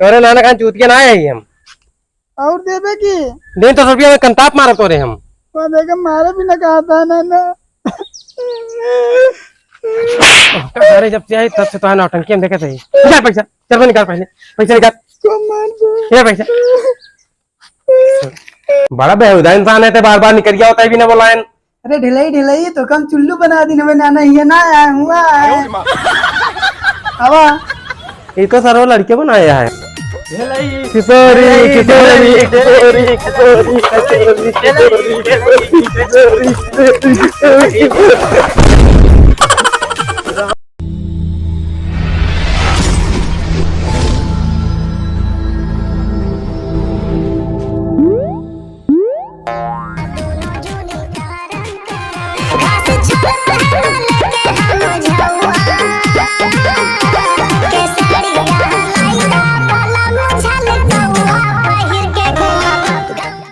तोरे नाना खान चूतिया ना आए हम और देवे की नहीं तो रुपया में कंताप मारा तोरे हम वो देखा मारे भी ना कहा था नाना। अरे जब से आई तब से तो है नौटंकी हम देखे थे। निकाल पैसा, चल भाई निकाल पहले पैसा निकाल। को मार दो। ये पैसा बड़ा बेहुदा इंसान है, ते बार बार निकल गया होता है भी ना बोलायन। अरे ढिलाई ढिलाई तो कम चुल्लू बना दी ना नाना, ये ना आया हुआ है हवा। ये तो सर वो लड़के बनाया है। किशोरी किशोरी किशोरी किशोरी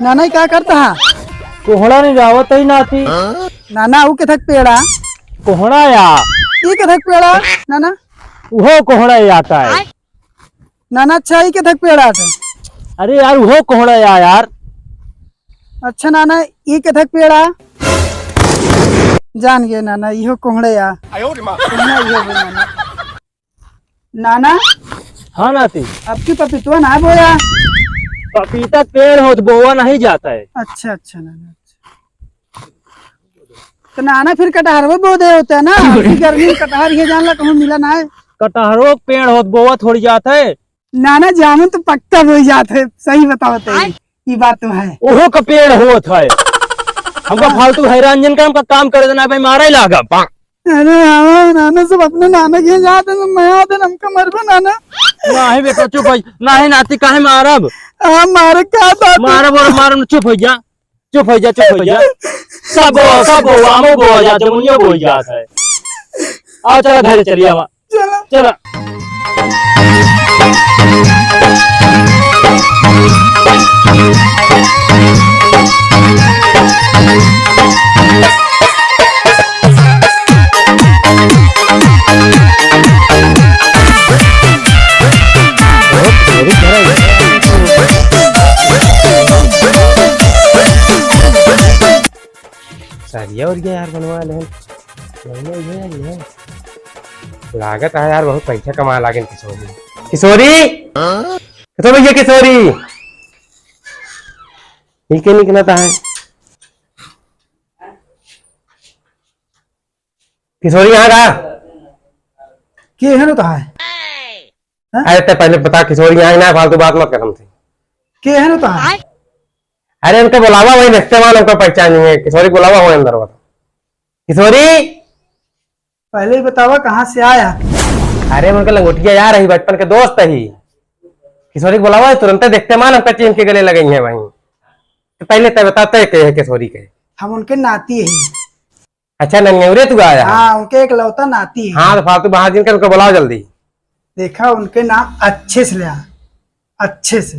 नाना क्या करता है? कोहड़ा नहीं जावत ही नाती। नाना वो के थक पेड़ा कोहड़ा या ये के थक पेड़ा नाना। वो कोहड़ा ही आता है। नाना अच्छा ही के थक पेड़ा था। अरे यार वो कोहड़ा या यार। अच्छा नाना ये के थक पेड़ा जान गए नाना, इहो कोहड़े या नाना। नाना हाँ नाती, आपकी पपीतुआ ना बोया। पपीता पेड़ हो तो बोआ नहीं जाता है। अच्छा अच्छा नाना अच्छा। तो नाना फिर कटहर वो बोधे होता है ना, गर्मी में कटहर ये जान ला कहूँ मिला ना है। कटहरों पेड़ हो तो बोआ थोड़ी जाता है। नाना जामुन तो पक्का बोई जाते है, सही बताओ ये बात तो है। ओहो का पेड़ होत है। हमका फालतू हैरान का हमका काम करे देना भाई, मारा ही लागा। अरे हाँ नाना सब अपने नाना के जाते हैं, मैं आते हमका मरबे नाना। नहीं बेटा चुप हो, नहीं नाती काहे मारब। हाँ मारे क्या था मारब और मारब, चुप हो जा चुप हो जा चुप हो जा। सब आमो बो जाते मुनियो बो जाता है। आओ चलो घर चलिए आवा चलो चलो। सरिया और यार बनवा ले लागत है यार, बहुत पैसा कमा लागे किशोरी। किशोरी तो भैया किशोरी निकल निकलता है। किशोरी यहाँ का के है तो है। अरे तो पहले बता किशोरी यहाँ ना, फालतू बात मत कर हमसे। के है तो है। अरे उनका बुलावा वही रिश्ते वाले उनका पहचान नहीं है। किशोरी बुलावा हुआ अंदर बता। किशोरी पहले ही बतावा कहाँ से आया। अरे उनका लंगोटिया यार रही, बचपन के दोस्त ही। किशोरी को बुलावा तुरंत देखते मान हमका चीन के गले लगे हैं वहीं। तो पहले तय बताते के है किशोरी के। हम उनके नाती है। अच्छा नंगेवरे तू आया। हाँ उनके एक लौता नाती है। हाँ तो फालतू बाहर जिनकर उनको बुलाओ जल्दी। देखा उनके नाम अच्छे से लिया, अच्छे से।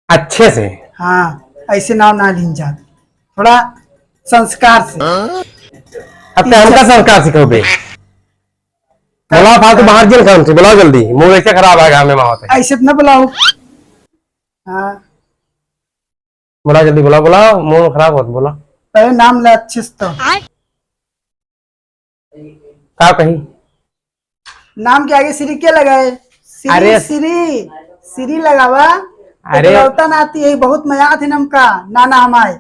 अच्छे से हाँ ऐसे नाम ना लीन जाते, थोड़ा संस्कार से। अब तो हमका संस्कार सिखाओगे। बुलाओ फालतू बाहर जिन काम से बुलाओ जल्दी, मुंह ऐसे खराब आएगा हमें वहां पे। ऐसे तो न बुलाओ। हाँ बुलाओ जल्दी, बुलाओ बुलाओ, मुंह खराब होता बोला। पहले नाम ले अच्छे से। तो क्या कही नाम के आगे श्री क्या लगाए? अरे श्री श्री लगावा। अरे लौता नाती है, बहुत मजा थे नमका नाना हमारे।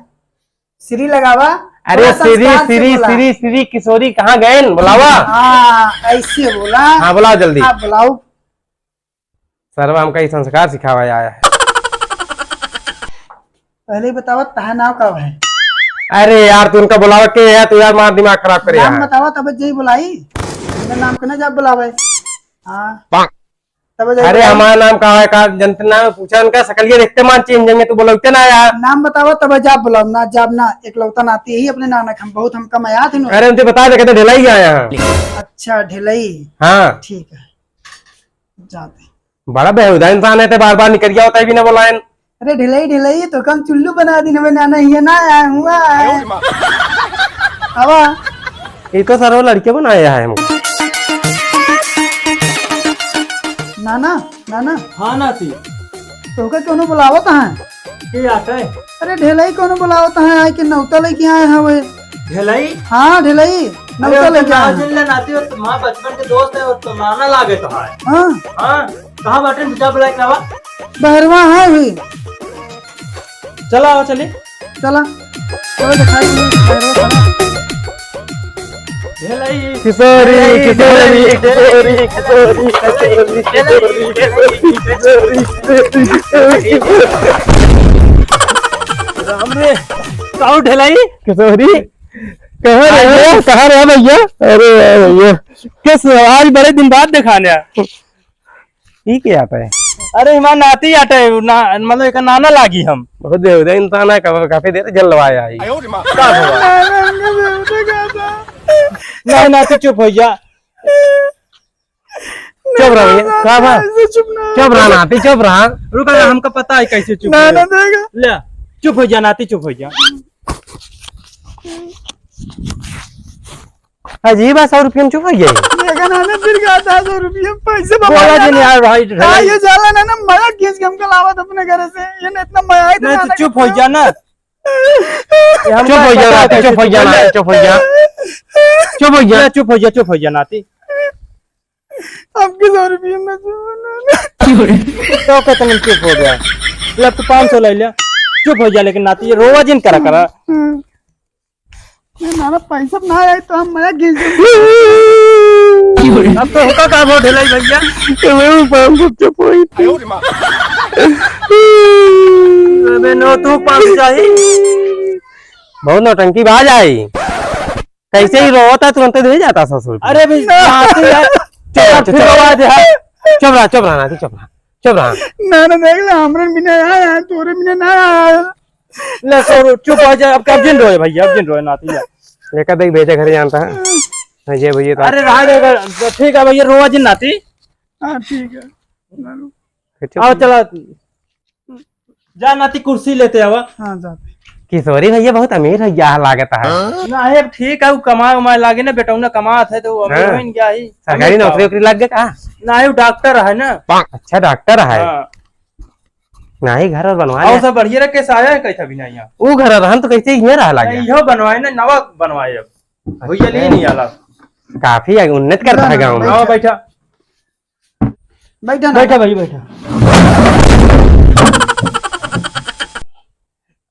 श्री लगावा। अरे श्री श्री श्री श्री किशोरी कहाँ गए बुलावा। हाँ ऐसे बोला। हाँ बुलाओ जल्दी। आप बुलाओ। सर्व हमका ये संस्कार सिखावा आया है। पहले बतावा तहा नाम कब है। अरे यार तू उनका बुलावा के है, तू यार मार दिमाग खराब करे नाम यार। बतावा तब जय बुलाई। मेरा नाम कने जब बुलावे। हाँ तब अरे हमारा नाम कहा है का जनता नाम पूछा उनका सकलिए देखते मान चेंज जाएंगे, तू बोलते ना यार। नाम बतावा तब जाब बुलाओ ना, जाब ना एक लौता नाती यही अपने नाना हम बहुत हमका मया थे। अरे उनसे बता दे कहते ढिलाई आया यहाँ। अच्छा ढिलई। हाँ ठीक है जाते। बड़ा बेहुदा इंसान है, बार बार निकल गया होता है बिना बुलाए। अरे ढिलई ढिलई तो कम चुल्लू बना दी ना नाना, ये ना आया हुआ है हवा। ये तो सर वो लड़के बनाया है हमको। नाना नाना हाँ नाती तोके कोनो बुलावत है? के आता है अरे ढेलाई कोनो बुलावत है? आए कि नौता लेके आए हैं वे? ढलाई हाँ ढेलाई नौता लेके आए हैं। जिन नाती हो तुम्हारा बचपन के दोस्त है और तुम नाना लागे तो है। हाँ हाँ कहाँ बैठे बुझा बुला के लावा। बहरवा है भी। चला आओ चलिए। चला चलो दिखाई दे, बहरवा खड़ा। ढलाई किशोरी किशोरी किशोरी किशोरी राम रे काऊ ढलाई किशोरी कहाँ रहे भैया? अरे भैया किस आज बड़े दिन बाद दिखाने ये क्या आता है? अरे हमारा नाती आटे ना मतलब एक नाना लागी हम बहुत देवदा इंसान है, काफी देर जल लवाया है। नहीं नाती चुप हो जा। चुप रहा भैया, चुप रहा नाती, चुप रहा। रुका हमको पता है कैसे चुप नाना देगा। ले चुप हो जा नाती चुप हो जा। अजीब है, 100 रुपये में चुप हो गया। देखा नाना फिर कहा था 100 रुपये पैसे बोला जी नहीं यार भाई हाँ ये जाला ना मजा खींच के हमको लावत अपने घर से। ये ना इतना मजा आई नहीं तो चुप हो जा ना। चुप हो जा नाती, चुप हो जा नाती, चुप हो जा, चुप हो जा, चुप हो जा, चुप हो जा नाती। आपके 100 रुपये में तो कितने चुप हो गया? ले तू 500 ले ले चुप हो जा। लेकिन नाती ये रोवा जिन करा नाना पैसा ना आए तो हम मजा खींच अब तो होगा का वो ढलाई भैया। चुप हो अबे नो तू 500 चाहिए। बहुत नौटंकी बाज आई, कैसे ही रोता तुरंत दे जाता 100 रुपये। अरे भी नाती यार चुप फिर रोवा दे। चुप रहा नाती, चुप रहा। नाना देख ले हमरे बिना आया तोरे बिना ना आया। ले सो चुप हो जा। अब कब जिन रोए भैया, अब जिन रोए नाती यार। लेकर देख भेजे घर जानता है अजय भैया तो। अरे रहा देगा ठीक है भैया रोवा जिन नाती। हाँ ठीक है आओ चला जा नाती कुर्सी लेते आवा। हाँ जाते। किशोरी भैया बहुत अमीर है, यह लागत है। ना है ठीक है वो कमाए लागे ना बेटा उन्हें कमात है तो वो अमीर हो गया ही। सरकारी नौकरी लग गया कहा? ना है वो डॉक्टर है ना। अच्छा डॉक्टर है। हाँ। ना ही घर और बनवा और सब बढ़िया रख कैसे आया है कैसा भी नहीं यहाँ। वो घर रहन तो कैसे ये रहा लग गया। यो बनवाए ना नवा बनवाए अब भैया ले नहीं आला। काफी उन्नत करता है गाँव में। आओ बैठा बैठा बैठा भाई बैठा।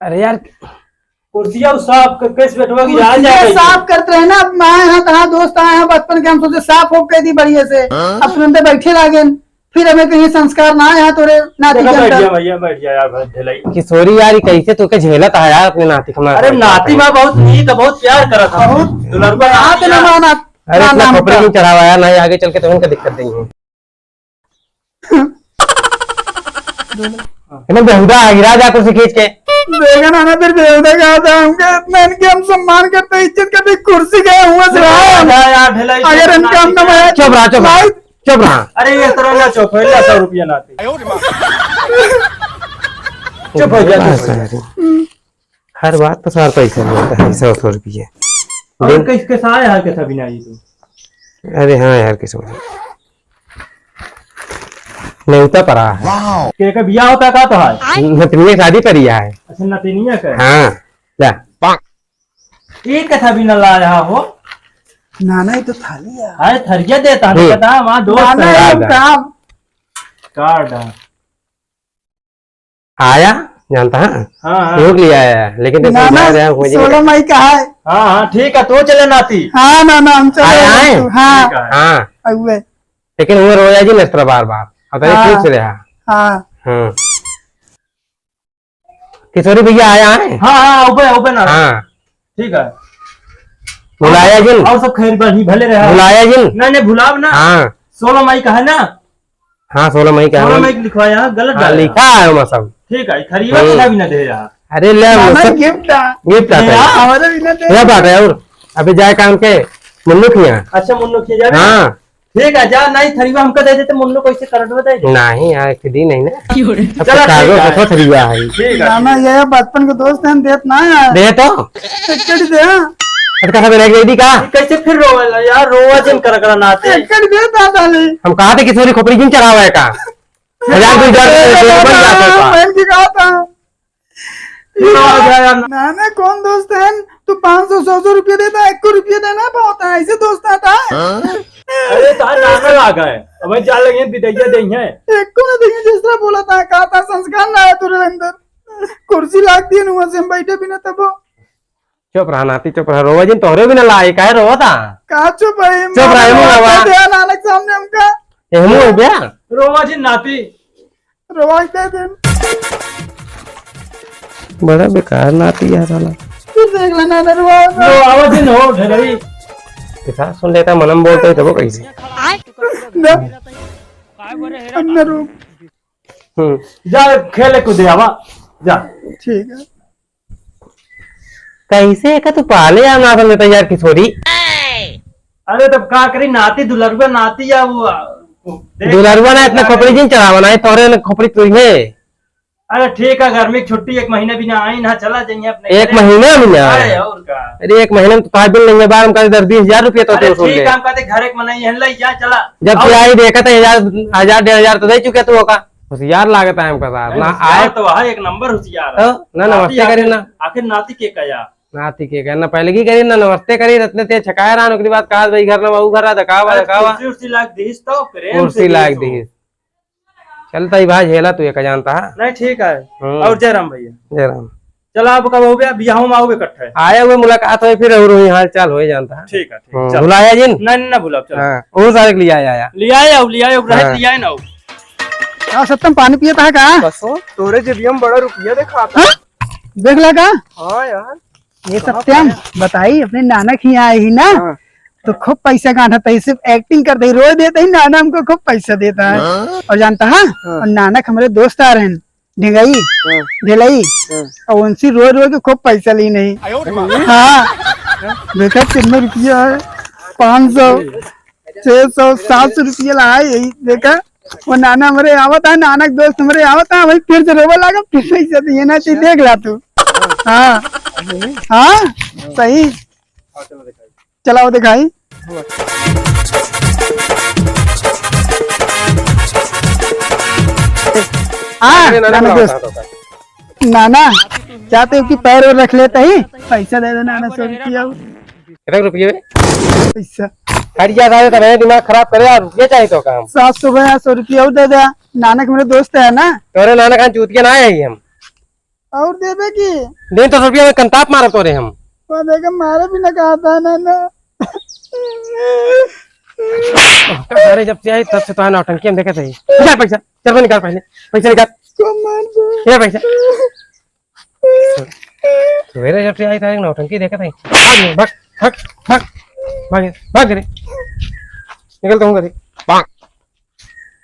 अरे यार कुर्सियाँ साफ कैसे बैठवा की आ कुर्सियाँ जाए साफ करते रहे ना। अब आए हैं कहाँ दोस्त आए हैं बचपन के, हम सोचे साफ हो के दी बढ़िया से। अब तुरंत बैठे लागे फिर हमें कहीं संस्कार ना आया तोरे नाती के बैठ जा अंदर। भैया बैठ जा यार ढलाई। किशोरी यार कैसे तो के झेलता है यार अपने नाती को। अरे नाती माँ बहुत ठीक है, बहुत प्यार करा था। बहुत दुलरबा हाथ न माना। अरे इतना कपड़े नहीं चढ़ावा यार, नहीं आगे चल के तो उनका दिक्कत नहीं है। बेहुदा गिरा जा कुर्सी खींच के। देखा ना फिर बेहुदा कहा था हमके इतना इनके हम सम्मान करते इज्जत करते कुर्सी गए हुए से यार ढलाई। अगर इनका हम न चुप रहा। अरे ये तरह ना चुप हो जा 100 रुपया नाती। चुप हो जा। हर बात तो 100 पैसे मिलता है, 100 रुपये। और किसके साथ आया कैसा भी नहीं तू। अरे हाँ यार किशोरी नेवता पड़ा है। के का बियाह होता का तो है नतनी शादी करिया है। अच्छा नतीनिया का। हाँ जा एक कथा भी न लाया हो। नाना ही तो थाली है। अरे थरिया देता है कहता वहाँ दोस्त नाना है। एक काम कार्ड आया जानता है। हाँ रोक लिया है लेकिन नाना 16 मई का है। हाँ ठीक है तो चले नाती। हाँ नाना हम आए? चले। हाँ ठीक है। हाँ अगुए। लेकिन वो रोया जी नस्त्र बार बार अब ठीक से रहा। हाँ हाँ किशोरी भैया आया है। हाँ ऊपर ना। हाँ ठीक है बुलाया जिन, और सब खैर भले रहा। बुलाया जिन। नहीं भुलाव ना। हाँ 16 मई का है ना। हाँ 16 मई का 16 मई का लिखवाया गलत हाँ, डाला। लिखा है वो सब। ठीक है खरीवा कथा भी ना दे रहा। अरे ले गिफ्ट गिफ्ट आता है। हमारे बिना क्या बात है। और अभी जाए काम के मुन्नू किया। अच्छा मुन्नू किया जाए। हाँ ठीक है जा नहीं थरीवा हमको दे देते मुन्नू को इसे करंट बताई दे। नहीं यार दी नहीं ना। अब चलो, तो कागज ठीक है। रखो थरिया है। ठीक है नाना ये बचपन के दोस्त हैं देत ना यार। दे तो टिकट दे। कैसा मेरा दीदी का कैसे फिर रोवेला यार, रोवा जिन कर नाते। कर दे दादा ले हम कहा थे किशोरी खोपड़ी जिन चढ़ावा है का 1000 बन जाते का मैंने की कहा था आ गया यार। नाना कौन दोस्त है तू 500 रुपये देता है 1 रुपये देना पाता है ऐसे दोस्त आता है अरे तार नाना लागा है, अब जा लगे बिदैया दई है। एक को ना देखिए जिस तरह बोला था कहा था संस्कार ना है तेरे अंदर कुर्सी लाग दी नुआ से हम बैठे बिना तब चुप रहा नाती चुप रहा रोवा जिन तोहरे भी ना लाए काहे रोवा था कहा चुप है चुप रहा है मुंह दे नानक सामने हमका एहमू हो गया रोवा जिन नाती। रवाज दे दे बड़ा बेकार नाती है साला फिर देख लेना रवाज रो आवाज जिन हो ढेलरी किसा सुन लेता मनम बोलते तो कैसे अंदर जा खेले कूदे आवा जा। ठीक है कैसे का तू पाले या ना समझता यार किशोरी अरे तब का करी नाती दुलरुआ नाती या वो दुलरवा ना इतना खोपड़ी जिन चढ़ावा ना तोहरे ने खोपड़ी तुई है। अरे ठीक है, गर्मी की छुट्टी 1 महीने बिना आई ना चला जाइए अपने 1 महीना में ना अरे और का अरे 1 महीने में तो ताज बिल नहीं है बार हम कहते 20,000 रुपये तो अरे वसूल ठीक ले काम करते घर एक मनाई है ले जा चला जब तू आई देखा था 1000 1,500 तो दे चुके तू होगा होशियार लागत है हमका साथ ना आए तो वहाँ एक नंबर होशियार है। ना नमस्ते करी ना आखिर नाती के कया नाती के कहना पहले की करी ना नमस्ते करी रत्ने ते छकाया रहा ओकरी बाद कहा भाई घर ना बहू घर दकावा दकावा कुर्सी लाग दीस तो प्रेम कुर्सी लाग दी चलता ही भाई झेला तू एक जानता है नहीं ठीक है। और जयराम भैया जय राम चला आप कब हो गया बियाह में आओगे इकट्ठे आए हुए मुलाकात हुई फिर और हुई हाल चाल हो जानता है ठीक है ठीक चल बुलाया जिन नहीं ना भूला चलो हाँ वो सारे के लिए आया लिया रह लिया ना हाँ सत्यम पानी पिए था कहा बसो तोरे जेबिया में बड़ा रुपया देखा था। देख लगा हाँ यार ये सत्यम बताई अपने नानक ही आए ही ना तो खूब पैसा गांठा था सिर्फ एक्टिंग करते ही रोज देते ही नाना हमको खूब पैसा देता है और जानता है और नानक हमारे दोस्त आ रहे हैं ढिंगई ढिलई और उनसे रोज रोज के खूब पैसा ली नहीं हाँ देखा कितने रुपया है 500 600 700 रुपया ला यही देखा वो नाना हमारे आवत है नानक दोस्त हमारे आवत है भाई फिर से रोबा लगा फिर पैसा दिए ना चीज देख ला तू हाँ हाँ सही चलाओ दिखाई हाँ नाना दोस्त नाना चाहते हो कि पैर और रख लेता ही पैसा दे दो नाना 100 रुपया कितने रुपये पैसा हटिया था तो मेरा दिमाग खराब करे यार ये चाहिए तो काम 700 या 100 रुपया और दे दे नानक मेरे दोस्त है ना तोरे नाना खान चूतिया ना आए हम और देवे की 150 रुपया में कंताप मारा तोरे हम वो देखा मारे भी ना कहा था नाना अरे जब से आई तब से तो नौटंकी हम देखे थे निकाल पैसा चल निकाल पहले पैसा निकाल को मार दो ये पैसा सवेरे जब से आई था नौटंकी देखे थे भाग भाग भाग भाग भाग रे निकल तो हूँ करे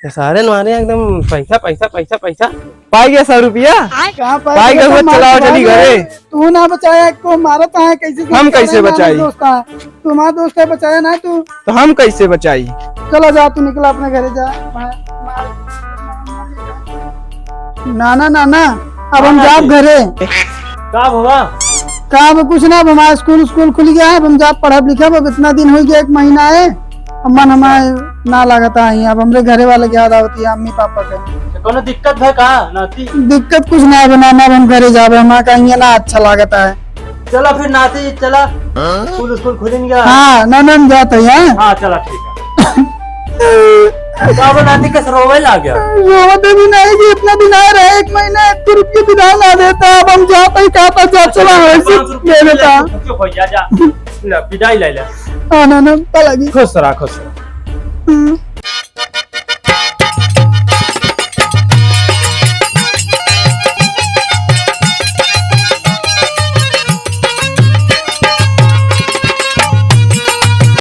ये सारे नवारे एकदम पैसा पैसा पैसा पैसा पाई गया 100 रुपया कहाँ पाई गया हुआ चलाओ जल्दी घरे तू ना बचाया को मारता है कैसे हम कैसे बचाई? दोस्त है तुम्हारा दोस्त है बचाया ना तू तो हम कैसे बचाई। चलो जा तू निकला अपने घरे जा नाना नाना अब हम जाब घरे का हुआ कहा अब कुछ ना अब हमारा स्कूल खुल गया है अब हम जाब पढ़ा लिखा अब इतना दिन हो गया 1 महीना है मन हमारे ना लगता है अब हमरे घरे वाले की याद आती है अम्मी पापा के कोनो दिक्कत है का नाती दिक्कत कुछ ना बनाना अब हम घरे जावे हमारा कहीं ना अच्छा लगता है चला फिर नाती चला स्कूल खुलेंगे। हाँ ना जाते हैं हाँ चला ठीक है। नाती का रोवे ला गया रोते भी नहीं कि इतना दिन आ रहा है 1 महीना 1 रुपये भी ना देता अब हम जाते ही कहता जा चला ले लेता जा विदाई ले ले हाँ ना लगी खुश रहा खुश रहा।